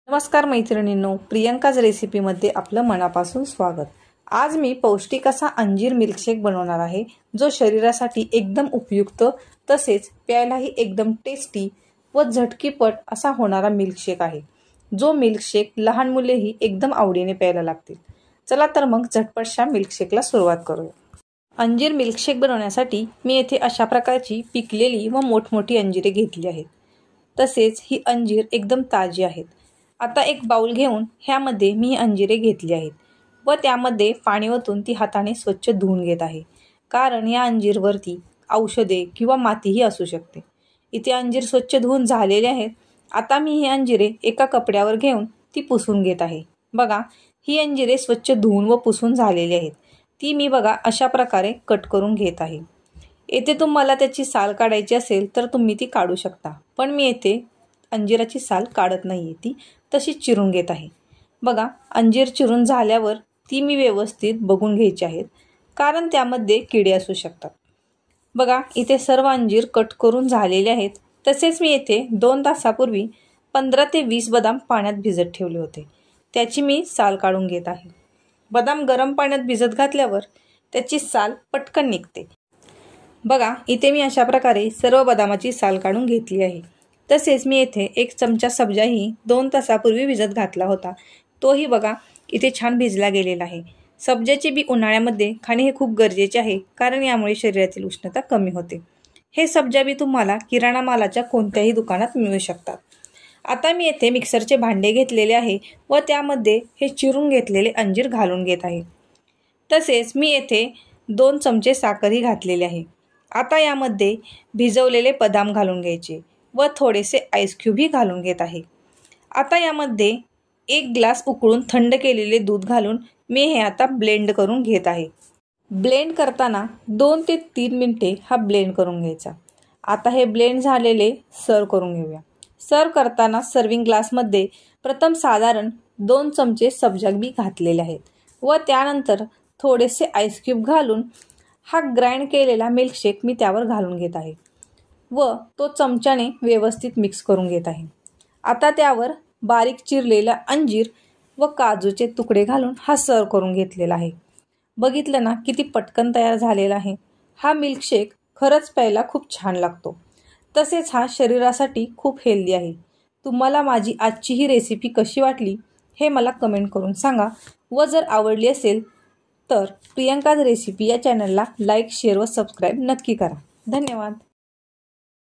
नमस्कार मैत्रिणींनो, प्रियंकाज रेसिपीमध्ये आपलं मनापासून स्वागत। आज मी पौष्टिक असा अंजीर मिल्कशेक बनवणार आहे, जो शरीरासाठी एकदम उपयुक्त तसेच प्यायलाही एकदम टेस्टी व झटकीपट असा होणारा मिल्कशेक आहे, जो मिल्कशेक लहान मुलेही एकदम आवडीने प्यायला लागतील। चला तर मग झटपटशा मिल्कशेकला सुरुवात करूया। अंजीर मिल्कशेक बनवण्यासाठी मी येथे अशा प्रकारची पिकलेली व मोठमोठी अंजिरे घेतली आहेत। तसेच ही अंजीर एकदम ताजी आहेत। आता एक बाउल घेऊन ह्यामध्ये मी अंजिरे घेतली आहेत व त्यामध्ये पाणी ओतून ती हाताने स्वच्छ धुवून घेत आहे, कारण या अंजीरवरती औषधे किंवा मातीही असू शकते। इथे अंजीर स्वच्छ धुवून झालेले आहेत। आता मी ही अंजिरे एका कपड्यावर घेऊन ती पुसून घेत आहे। बघा, ही अंजिरे स्वच्छ धुवून व पुसून झालेली आहेत। ती मी बघा अशा प्रकारे कट करून घेत आहे। येथे तुम्हाला त्याची साल काढायची असेल तर तुम्ही ती काढू शकता, पण मी येथे अंजिराची साल काढत नाहीये, ती तशीच चिरून घेत आहे। बघा, अंजीर चिरून झाल्यावर ती मी व्यवस्थित बघून घ्यायची आहेत, कारण त्यामध्ये किडे असू शकतात। बघा, इथे सर्व अंजीर कट करून झालेले आहेत। तसेच मी येथे 2 तासापूर्वी 15 ते 20 बदाम पाण्यात भिजत ठेवले होते, त्याची मी साल काढून घेत आहे। बदाम गरम पाण्यात भिजत घातल्यावर त्याची साल पटकन निघते। बघा, इथे मी अशा प्रकारे सर्व बदामाची साल काढून घेतली आहे। तसेच मी येथे 1 चमचा सब्जाही 2 तासापूर्वी भिजत घातला होता, तोही बघा इथे छान भिजला गेलेला आहे। सब्जाचे बी उन्हाळ्यामध्ये खाणे हे खूप गरजेचे आहे, कारण यामुळे शरीरातील उष्णता कमी होते। हे सब्जा बी तुम्हाला किराणा मालाच्या कोणत्याही दुकानात मिळू शकतात। आता मी येथे मिक्सरचे भांडे घेतलेले आहे व त्यामध्ये हे चिरून घेतलेले अंजीर घालून घेत आहे। तसेच मी येथे 2 चमचे साखरही घातलेले आहे। आता यामध्ये भिजवलेले बदाम घालून घ्यायचे व थोडेसे आईस क्यूबही घालून घेत आहे। आता यामध्ये 1 ग्लास उकळून थंड केलेले दूध घालून मी हे आता ब्लेंड करून घेत आहे। ब्लेंड करताना 2 ते 3 मिनिटे हा ब्लेंड करून घ्यायचा। आता हे ब्लेंड झालेले सर्व करून घेऊया। सर्व करताना सर्विंग ग्लासमध्ये प्रथम साधारण 2 चमचे सब्जा बी घातलेले आहेत व त्यानंतर थोडेसे आईस क्यूब घालून हा ग्राइंड केलेला मिल्कशेक मी त्यावर घालून घेत आहे व तो चमच्याने व्यवस्थित मिक्स करून घेत आहे। आता त्यावर बारीक चिरलेला अंजीर व काजूचे तुकडे घालून हा सर्व करून घेतलेला आहे। बघितलं ना, किती पटकन तयार झालेला आहे। हा मिल्कशेक खरंच प्यायला खूप छान लागतो, तसेच हा शरीरासाठी खूप हेल्दी आहे। तुम्हाला माझी आजची ही रेसिपी कशी वाटली हे मला कमेंट करून सांगा व जर आवडली असेल तर प्रियंकाज रेसिपी या चॅनलला लाईक, शेअर व सबस्क्राईब नक्की करा। धन्यवाद।